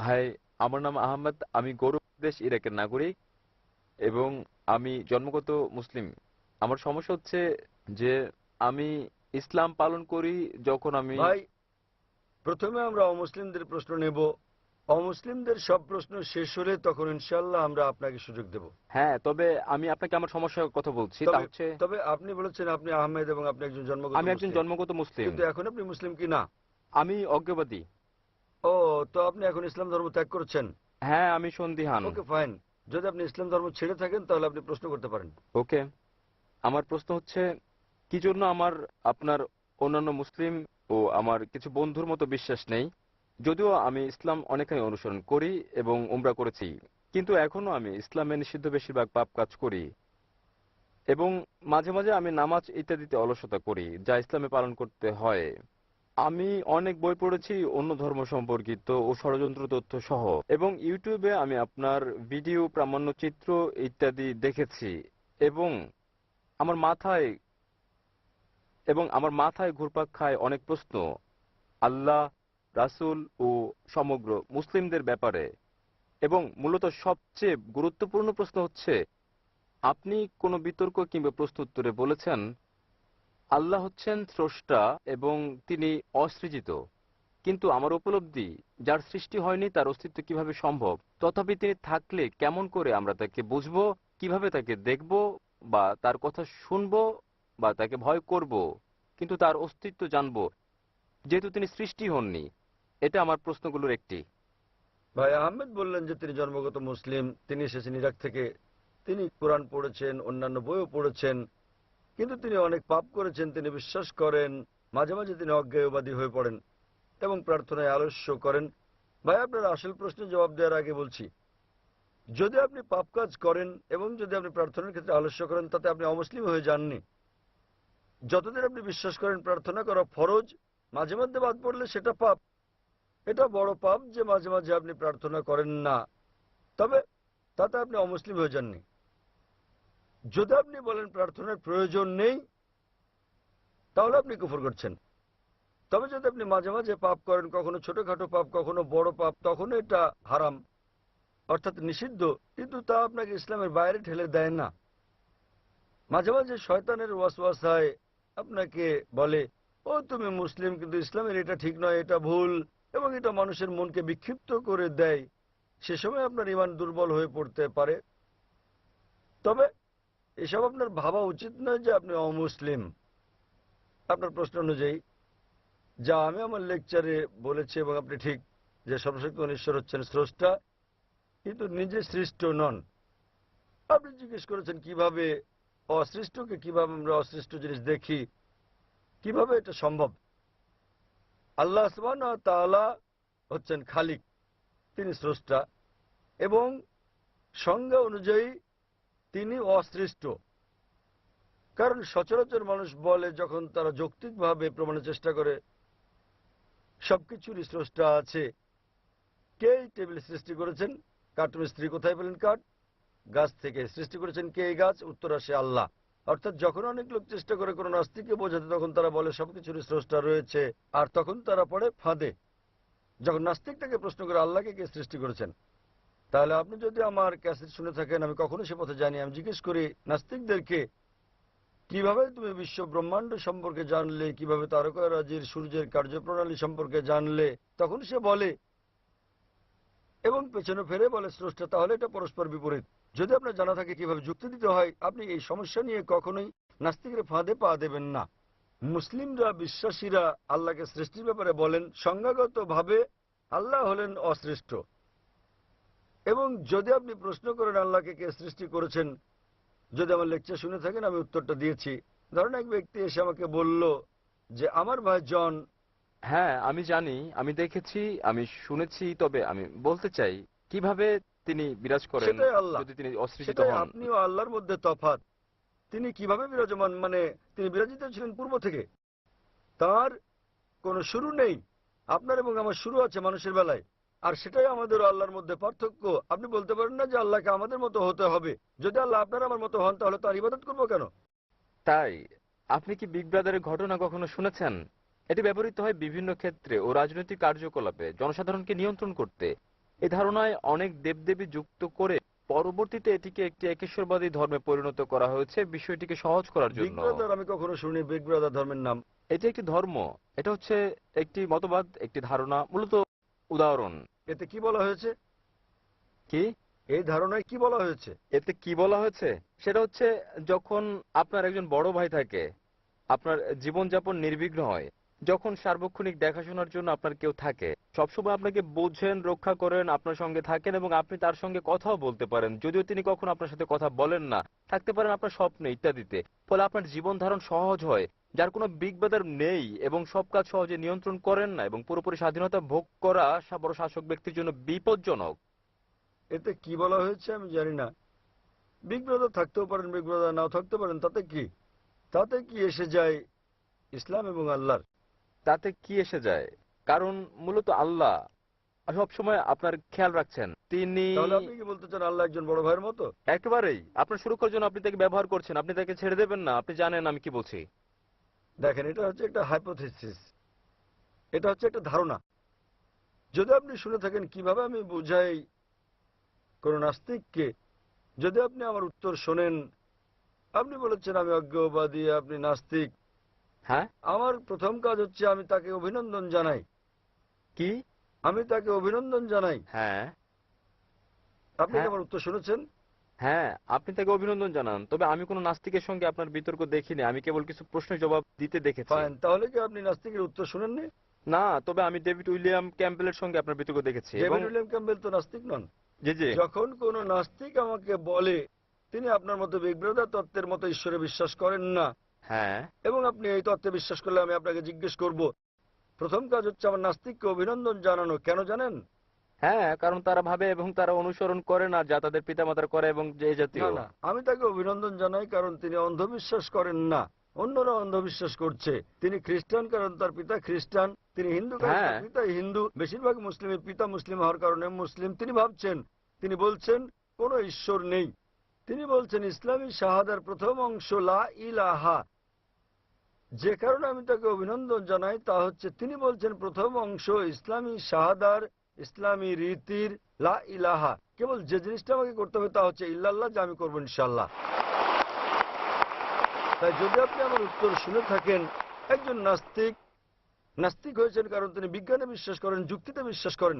ভাই, আমার নাম আহমেদ। আমি গৌরব দেশ ইরাকের নাগরিক এবং আমি জন্মগত মুসলিম। আমার সমস্যা হচ্ছে যে আমি ইসলাম পালন করি যখন আমি। ভাই, প্রথমে আমরা অমুসলিমদের প্রশ্ন নেব। অমুসলিমদের সব প্রশ্ন শেষ হলে তখন ইনশাল্লাহ আমরা আপনাকে সুযোগ দেব। হ্যাঁ, তবে আমি আপনাকে আমার সমস্যার কথা বলছি, তা তবে হচ্ছে তবে আপনি বলেছেন আপনি আহমেদ এবং আপনি একজন জন্মগত আমি একজন মুসলিম, জন্মগত মুসলিম। কিন্তু এখন আপনি মুসলিম কি না? আমি অজ্ঞবাদী। ও, তো আপনি এখন ইসলাম ধর্ম ত্যাগ করেছেন? হ্যাঁ, আমি সন্দিহান। ওকে, ফাইন। যদি আপনি ইসলাম ধর্ম ছেড়ে থাকেন তাহলে আপনি প্রশ্ন করতে পারেন। ওকে, আমার প্রশ্ন হচ্ছে কি জন্য আমার আপনার অন্যান্য মুসলিম ও আমার কিছু বন্ধুর মতো বিশ্বাস নেই, যদিও আমি ইসলাম অনেকখানি অনুসরণ করি এবং উমরা করেছি, কিন্তু এখনো আমি ইসলামে নিষিদ্ধ বেশিরভাগ পাপ কাজ করি এবং মাঝে মাঝে আমি নামাজ ইত্যাদিতে অলসতা করি যা ইসলামে পালন করতে হয়। আমি অনেক বই পড়েছি অন্য ধর্ম সম্পর্কিত ও ষড়যন্ত্র তথ্য সহ, এবং ইউটিউবে আমি আপনার ভিডিও, প্রামাণ্যচিত্র ইত্যাদি দেখেছি এবং আমার মাথায় আমার মাথায় ঘুরপাক খায় অনেক প্রশ্ন আল্লাহ, রাসূল ও সমগ্র মুসলিমদের ব্যাপারে। এবং মূলত সবচেয়ে গুরুত্বপূর্ণ প্রশ্ন হচ্ছে, আপনি কোনো বিতর্ক কিংবা প্রশ্নোত্তরে বলেছেন আল্লাহ হচ্ছেন স্রষ্টা এবং তিনি অসৃজিত, কিন্তু আমার উপলব্ধি যার সৃষ্টি হয়নি তার অস্তিত্ব কিভাবে সম্ভব? তথাপি তিনি থাকলে কেমন করে আমরা তাকে বুঝবো, কিভাবে তাকে দেখব বা তার কথা শুনবো বা তাকে ভয় করব, কিন্তু তার অস্তিত্ব জানবো যেহেতু তিনি সৃষ্টি হননি? এটা আমার প্রশ্নগুলোর একটি। ভাই আহমেদ বললেন যে তিনি জন্মগত মুসলিম, তিনি এসেছেন ইরাক থেকে। তিনি কোরআন পড়েছেন, অন্যান্য বইও পড়েছেন, কিন্তু তিনি অনেক পাপ করেছেন। তিনি বিশ্বাস করেন, মাঝে মাঝে তিনি অজ্ঞেয়বাদী হয়ে পড়েন এবং প্রার্থনায় আলস্য করেন। ভাই, আপনার আসল প্রশ্নের জবাব দেওয়ার আগে বলছি, যদি আপনি পাপ কাজ করেন এবং যদি আপনি প্রার্থনার ক্ষেত্রে আলস্য করেন, তাতে আপনি অমুসলিম হয়ে যাননি। যতদিন আপনি বিশ্বাস করেন প্রার্থনা করা ফরজ, মাঝে মধ্যে বাদ পড়লে সেটা পাপ। এটা বড় পাপ যে মাঝে মাঝে আপনি প্রার্থনা করেন না, তবে তাতে আপনি অমুসলিম হয়ে যাননি। যদি আপনি বলেন প্রার্থনার প্রয়োজন নেই, তাহলে আপনি কুফর করছেন। তবে যদি আপনি মাঝে মাঝে পাপ করেন, কখনো ছোটখাটো পাপ, কখনো বড় পাপ, তখন এটা হারাম, অর্থাৎ নিষিদ্ধ, কিন্তু তা আপনাকে ইসলামের বাইরে ঠেলে দেয় না। মাঝে মাঝে শয়তানের ওয়াসওয়াসায় আপনাকে বলে, ও তুমি মুসলিম কিন্তু ইসলামের এটা ঠিক নয়, এটা ভুল, এবং এটা মানুষের মনকে বিক্ষিপ্ত করে দেয়। সে সময় আপনার ঈমান দুর্বল হয়ে পড়তে পারে। তবে এসব আপনার ভাবা উচিত নয় যে আপনি অমুসলিম। আপনার প্রশ্ন অনুযায়ী যা আমি আমার লেকচারে বলেছি, এবং আপনি ঠিক, যে সর্বশক্তিমান ঈশ্বর হচ্ছেন স্রষ্টা, কিন্তু নিজে সৃষ্ট নন। আপনি জিজ্ঞেস করেছেন কিভাবে অসৃষ্টকে, কিভাবে আমরা অসৃষ্ট জিনিস দেখি, কিভাবে এটা সম্ভব। আল্লাহ সুবহানাহু ওয়া তাআলা হচ্ছেন খালিক, তিনি স্রষ্টা, এবং সংজ্ঞা অনুযায়ী তিনি অসৃষ্ট। কারণ সচরাচর মানুষ বলে, যখন তারা যৌক্তিকভাবে প্রমাণের চেষ্টা করে সবকিছুরই স্রষ্টা আছে, কে এই টেবিল সৃষ্টি করেছেন, কাঠ মিস্ত্রি কোথায় পেলেন কাঠ, গাছ থেকে সৃষ্টি করেছেন কে এই গাছ, উত্তর আসে আল্লাহ। অর্থাৎ যখন অনেক লোক চেষ্টা করে কোনো নাস্তিককে বোঝাতে, তখন তারা বলে সবকিছুরই স্রষ্টা রয়েছে, আর তখন তারা পড়ে ফাঁদে। যখন নাস্তিক তাকে প্রশ্ন করে আল্লাহকে কে সৃষ্টি করেছেন, তাহলে আপনি যদি আমার ক্যাসেট শুনে থাকেন, আমি কখনো সে পথে যাইনি। আমি জিজ্ঞেস করি নাস্তিকদেরকে, কিভাবে তুমি বিশ্ব ব্রহ্মাণ্ড সম্পর্কে জানলে, কিভাবে তারকারাজির সূর্যের কার্যপ্রণালী সম্পর্কে জানলে, তখন সে বলে এবং পেছনে ফেরে বলে স্রষ্টা। তাহলে এটা পরস্পর বিপরীত। যদি আপনার জানা থাকে কিভাবে যুক্তি দিতে হয়, আপনি এই সমস্যা নিয়ে কখনোই নাস্তিকের ফাঁদে পা দেবেন না। মুসলিমরা, বিশ্বাসীরা আল্লাহকে সৃষ্টির ব্যাপারে বলেন সংজ্ঞাগতভাবে আল্লাহ হলেন অসৃষ্ট। এবং যদি আপনি প্রশ্ন করেন আল্লাহকে কে সৃষ্টি করেছেন, যদি আমার লেকচার শুনে থাকেন, আমি উত্তরটা দিয়েছি। ধরেন এক ব্যক্তি এসে আমাকে বলল যে আমার ভাই জন। হ্যাঁ, আমি জানি, আমি দেখেছি, আমি শুনেছি, তবে আমি বলতে চাই কিভাবে তিনি বিরাজ করেন সেটাই আল্লাহ, যদি তিনি অসৃজিত সেটাই হন। আপনিও আল্লাহর মধ্যে তফাৎ। তিনি কিভাবে বিরাজমান, মানে তিনি বিরাজিত ছিলেন পূর্ব থেকে, তার কোনো শুরু নেই। আপনার এবং আমার শুরু আছে মানুষের বেলায়, আর সেটাই আমাদের ও আল্লাহর মধ্যে পার্থক্য। আপনি বলতে পারেন না যে আল্লাহকে আমাদের মতো হতে হবে। যদি আল্লাহ আপনার আমার মতো হন, তাহলে তার ইবাদত করবো কেন? তাই আপনি কি বিগ ব্রাদারের ঘটনা কখনো শুনেছেন? এটি ব্যবহৃত হয় বিভিন্ন ক্ষেত্রে ও রাজনৈতিক কার্যকলাপে জনসাধারণকে নিয়ন্ত্রণ করতে। এই ধারণায় অনেক দেবদেবী যুক্ত করে পরবর্তীতে এটিকে একটি একেশ্বরবাদী ধর্মে পরিণত করা হয়েছে বিষয়টিকে সহজ করার বিগ জন্য। ব্রাদার আমি কখনো শুনি বিগ ব্রাদার ধর্মের নাম। এটি একটি ধর্ম, এটা হচ্ছে একটি মতবাদ, একটি ধারণা, মূলত উদাহরণ। এতে কি বলা হয়েছে? কি এই ধারণায় কি বলা হয়েছে? এতে কি বলা হয়েছে সেটা হচ্ছে, যখন আপনার একজন বড় ভাই থাকে, আপনার জীবনযাপন নির্বিঘ্ন হয়, যখন সার্বক্ষণিক দেখাশোনার জন্য আপনার কেউ থাকে, সবসময় আপনাকে বোঝেন, রক্ষা করেন, আপনার সঙ্গে থাকেন এবং আপনি তার সঙ্গে কথাও বলতে পারেন, যদিও তিনি কখনো আপনার সাথে কথা বলেন না, থাকতে পারেন আপনার স্বপ্নে ইত্যাদিতে, ফলে আপনার জীবন ধারণ সহজ হয়, যার কোনো বিগ ব্রাদার নেই এবং সব কাজ সহজে নিয়ন্ত্রণ করেন না এবং পুরোপুরি স্বাধীনতা ভোগ করা বড় শাসক ব্যক্তির জন্য বিপজ্জনক। এতে কি বলা হয়েছে আমি জানি না। বিগ ব্রাদার থাকতেও পারেন, বিগ ব্রাদার নাও থাকতে পারেন, তাতে কি? তাতে কি এসে যায় ইসলাম এবং আল্লাহর? তাতে কি এসে যায়? কারণ মূলত আল্লাহ সবসময় আপনার খেয়াল রাখছেন, তিনি তাহলে আপনি কি বলতে চান আল্লাহ একজন বড় ভাইয়ের মতো? একেবারেই আপনার সুরক্ষার জন্য আপনি তাকে ব্যবহার করছেন, আপনি তাকে ছেড়ে দেবেন না, আপনি জানেন আমি কি বলছি। দেখেন, এটা হচ্ছে একটা হাইপোথিসিস, এটা হচ্ছে একটা ধারণা। যদি আপনি শুনে থাকেন কিভাবে আমি বুঝাই কোন নাস্তিককে, যদি আপনি আমার উত্তর শোনেন, আপনি বলেছেন আমি অজ্ঞবাদী, আপনি নাস্তিক। হ্যাঁ, আমার প্রথম কাজ হচ্ছে আমি তাকে অভিনন্দন জানাই। কি? আমি তাকে অভিনন্দন জানাই। হ্যাঁ, আপনি কি হ্যাঁ, আমার উত্তর শুনেছেন? হ্যাঁ, আপনি তাকে অভিনন্দন জানান, তবে আমি কোনো নাস্তিকের সঙ্গে আপনার বিতর্ক দেখিনি, আমি কেবল কিছু প্রশ্নের জবাব দিতে দেখেছি। ফাইন, তাহলে কি আপনি নাস্তিকের উত্তর শুনেননি? না, তবে আমি ডেভিড উইলিয়াম ক্যাম্পবেলের সঙ্গে আপনার বিতর্ক দেখেছি এবং ডেভিড উইলিয়াম ক্যাম্বেল তো নাস্তিক নন। জি জি। যখন কোন নাস্তিক আমাকে বলে তিনি আপনার মতো বিগ ব্রাদার তত্ত্বের মতো ঈশ্বরে বিশ্বাস করেন না, হ্যাঁ, এবং আপনি এই তত্ত্বে বিশ্বাস করলে আমি আপনাকে জিজ্ঞেস করব, প্রথম কাজ হচ্ছে আমার নাস্তিককে অভিনন্দন জানানো। কেন জানেন? হ্যাঁ, কারণ তারা ভাবে এবং তারা অনুসরণ করে না যা তাদের পিতামাতারা করে এবং যে না জাতীয়। না, আমি তাকে অভিনন্দন জানাই কারণ তিনি অন্ধবিশ্বাস করেন না। অন্যরা অন্ধবিশ্বাস করছে। তিনি খ্রিস্টান কারণ তার পিতা খ্রিস্টান, তিনি হিন্দু কারণ হ্যাঁ, তার পিতা হিন্দু, বেশিরভাগ মুসলিমের পিতা মুসলিম হওয়ার কারণে মুসলিম। তিনি ভাবছেন, তিনি বলছেন কোনো ঈশ্বর নেই। তিনি বলছেন ইসলামী শাহাদার প্রথম অংশ লা ইলাহা। যে কারণে আমি তাকে অভিনন্দন জানাই তা হচ্ছে তিনি বলছেন প্রথম অংশ ইসলামী শাহাদার, ইসলামী রীতির লা ইলাহা। কেবল যে জিনিসটা আমাকে করতে হবে তা হচ্ছে ইল্লাল্লাহ, যা আমি করবো ইনশাল্লাহ। তাই যদি আপনি আমার উত্তর শুনে থাকেন, একজন নাস্তিক নাস্তিক হয়েছেন কারণ তিনি বিজ্ঞানে বিশ্বাস করেন, যুক্তিতে বিশ্বাস করেন।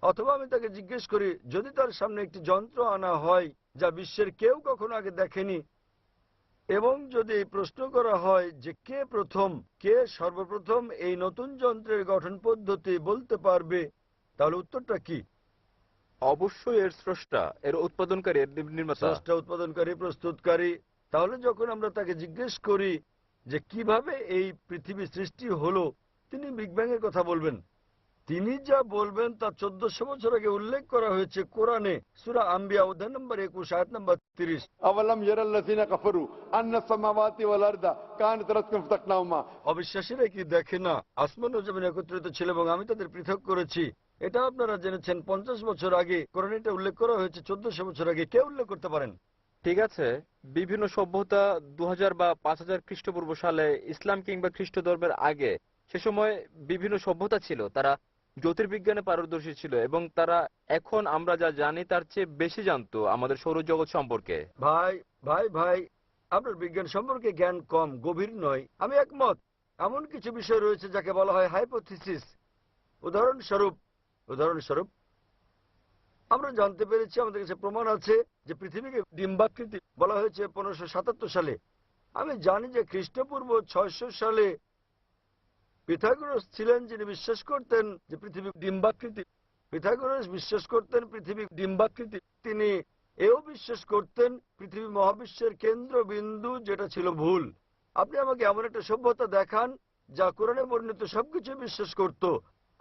অথবা আমি তাকে জিজ্ঞেস করি, যদি তার সামনে একটি যন্ত্র আনা হয় যা বিশ্বের কেউ কখনো আগে দেখেনি, এবং যদি এই প্রশ্ন করা হয় যে কে সর্বপ্রথম এই নতুন যন্ত্রের গঠন পদ্ধতি বলতে পারবে, তাহলে উত্তরটা কি? অবশ্যই এর স্রষ্টা, এর উৎপাদনকারী, এর নির্মাতা। স্রষ্টা, উৎপাদনকারী, প্রস্তুতকারী। তাহলে যখন আমরা তাকে জিজ্ঞেস করি যে কিভাবে এই পৃথিবী সৃষ্টি হলো, তিনি বিগ ব্যাং এর কথা বলবেন। তিনি যা বলবেন তা 1400 বছর আগে উল্লেখ করা হয়েছে কোরআনে, সূরা আম্বিয়া অধ্যায় নম্বর 21 আয়াত নম্বর 30। أولم يرى الذين كفروا أن السماوات والأرض كانت رتقا فتقناهما। অবিশ্বাসীরা কি দেখে না আসমান ও জমিন একত্রিত ছিল এবং আমি তাদের পৃথক করেছি? এটা আপনারা জেনেছেন 50 বছর আগে কোরআনে এটা উল্লেখ করা হয়েছে, 1400 বছর আগে। কে উল্লেখ করতে পারেন? ঠিক আছে, বিভিন্ন সভ্যতা 2000 বা 5000 খ্রিস্টপূর্ব সালে, ইসলাম কিংবা খ্রিস্ট ধর্মের আগে, সে সময় বিভিন্ন সভ্যতা ছিল, তারা জ্যোতির্বিজ্ঞানে পারদর্শী ছিল এবং তারা এখন আমরা যা জানি তার চেয়ে বেশি জানতো আমাদের সৌরজগৎ সম্পর্কে। ভাই ভাই ভাই, আপনার বিজ্ঞান সম্পর্কে জ্ঞান কম, গভীর নয়। আমি একমত। এমন কিছু বিষয় রয়েছে যাকে বলা হয় হাইপোথিসিস। উদাহরণস্বরূপ উদাহরণস্বরূপ আমরা জানতে পেরেছি, আমাদের কাছে প্রমাণ আছে যে পৃথিবীকে ডিম্বাকৃতি বলা হয়েছে 1577 সালে। আমি জানি যে খ্রিস্টপূর্ব 600 সালে পিথাগোরাস ছিলেন যিনি বিশ্বাস করতেন যে পৃথিবী ডিম্বাকৃতি। পিথাগোরাস বিশ্বাস করতেন পৃথিবী ডিম্বাকৃতি। তিনি এও বিশ্বাস করতেন পৃথিবী মহাবিশ্বের কেন্দ্রবিন্দু, যেটা ছিল ভুল। আপনি আমাকে এমন একটা সভ্যতা দেখান যা কোরআনে বর্ণিত সবকিছু বিশ্বাস করত।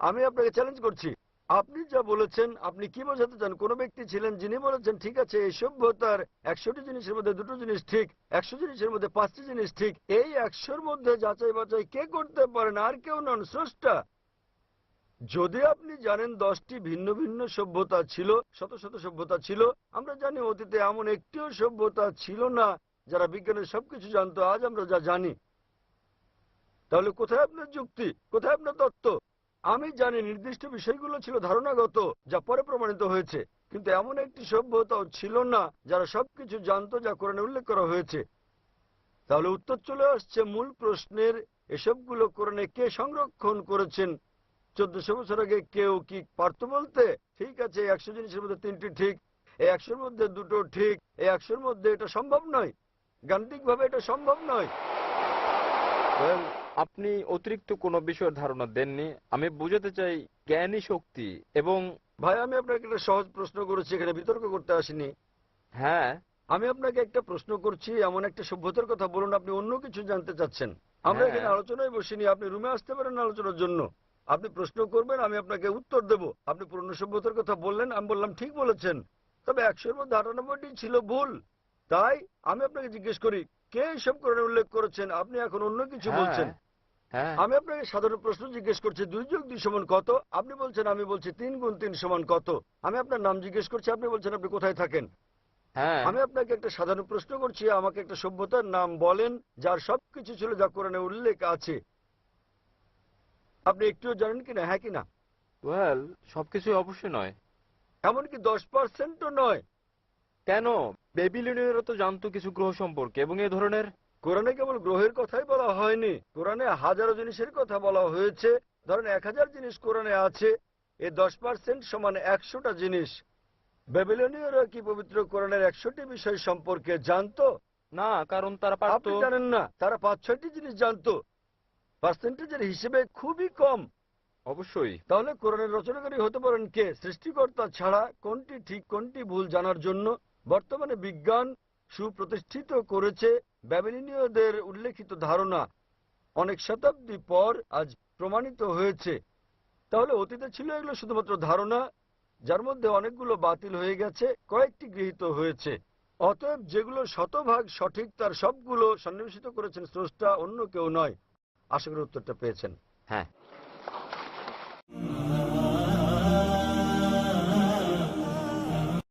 আমি আপনাকে চ্যালেঞ্জ করছি, আপনি যা বলেছেন আপনি কি বোঝাতে চান? কোন ব্যক্তি ছিলেন যিনি বলেছেন ঠিক আছে এই সভ্যতার 100টি জিনিসের মধ্যে 2টো জিনিস ঠিক, 100 জিনিসের মধ্যে 5টি জিনিস ঠিক। এই 100-র মধ্যে যাচাই বাছাই কে করতে পারেন? আর কেউ নন, স্রষ্টা। যদি আপনি জানেন 10টি ভিন্ন ভিন্ন সভ্যতা ছিল, শত শত সভ্যতা ছিল, আমরা জানি অতীতে এমন একটিও সভ্যতা ছিল না যারা বিজ্ঞানের সবকিছু জানতো আজ আমরা যা জানি, তাহলে কোথায় আপনার যুক্তি, কোথায় আপনার তত্ত্ব? আমি জানি নির্দিষ্ট বিষয়গুলো ছিল ধারণাগত, যা পরে প্রমাণিত হয়েছে, কিন্তু এমন একটি সভ্যতাও ছিল না যারা সবকিছু জানতো যা কোরআনে উল্লেখ করা হয়েছে। তাহলে উত্তর চলে আসছে মূল প্রশ্নের, এসবগুলো কোরআনে কে সংরক্ষণ করেছেন? 1400 বছর আগে কেউ কি পারত বলতে, ঠিক আছে 100 জিনিসের মধ্যে 3টি ঠিক, এই 100-র মধ্যে 2টো ঠিক, এই 100-র মধ্যে এটা সম্ভব নয়, গাণিতিকভাবে এটা সম্ভব নয়। Well, আপনি অতিরিক্ত কোনো বিষয়ের ধারণা দেননি। আমি বুঝাতে চাই জ্ঞানী শক্তি এবং ভাই, আমি আপনাকে একটা সহজ প্রশ্ন করেছি, এখানে বিতর্ক করতে আসিনি। হ্যাঁ আমি আপনাকে একটা প্রশ্ন করছি, এমন একটা সভ্যতার কথা বলুন আপনি অন্য কিছু জানতে চাচ্ছেন। আমরা হ্যাঁ। এখানে আলোচনায় বসিনি, আপনি রুমে আসতে পারেন আলোচনার জন্য। আপনি প্রশ্ন করবেন, আমি আপনাকে উত্তর দেব। আপনি পুরনো সভ্যতার কথা বললেন, আমি বললাম ঠিক বলেছেন, তবে 100-র মধ্যে 98টি ছিল ভুল। তাই আমি আপনাকে জিজ্ঞেস করি, কে এইসব কোরআনে উল্লেখ করেছেন? আপনি এখন অন্য কিছু বলছেন। হ্যাঁ আমি আপনাকে সাধারণ প্রশ্ন জিজ্ঞেস করছি, 2+2 সমান কত? আপনি বলছেন, আমি বলছি 3 × 3 সমান কত? আমি আপনার নাম জিজ্ঞেস করছি, আপনি বলছেন আপনি কোথায় থাকেন। হ্যাঁ আমি আপনাকে একটা সাধারণ প্রশ্ন করছি, আমাকে একটা সভ্যতার নাম বলেন যার সবকিছু ছিল যা কোরআনে উল্লেখ আছে। আপনি একটুও জানেন কিনা, হ্যাঁ কিনা? ওয়েল, সবকিছু অবশ্যই নয়। এমনকি 10%ও নয়। কেন? বেবিলনীয়রা তো জানতো কিছু গ্রহ সম্পর্কে এবং এ ধরনের। কোরআনে কেবল গ্রহের কথাই বলা হয়নি, কোরআনে হাজারো জিনিসের কথা বলা হয়েছে। ধরেন 1000 জিনিস কোরআনে আছে, এই 10% সমান 100টা জিনিস। বেবিলনীয়রা কি পবিত্র কোরআনের 100টি বিষয় সম্পর্কে জানতো? না, কারণ তারা পারতো। আপনি জানেন না, তারা 5-6টি জিনিস জানতো। পার্সেন্টেজের হিসেবে খুবই কম। অবশ্যই। তাহলে কোরআনের রচনাকারী হতে পারেন কে? সৃষ্টিকর্তা ছাড়া কোনটি ঠিক কোনটি ভুল জানার জন্য বর্তমানে বিজ্ঞান সুপ্রতিষ্ঠিত করেছে ব্যাবিলনীয়দের উল্লেখিত ধারণা অনেক শতাব্দী পর আজ প্রমাণিত হয়েছে। তাহলে অতীতে ছিল এগুলো শুধুমাত্র ধারণা, যার মধ্যে অনেকগুলো বাতিল হয়ে গেছে, কয়েকটি গৃহীত হয়েছে। অতএব যেগুলো শতভাগ সঠিক তার সবগুলো সন্নিবেশিত করেছেন স্রষ্টা, অন্য কেউ নয়। আশা করি উত্তরটা পেয়েছেন। হ্যাঁ।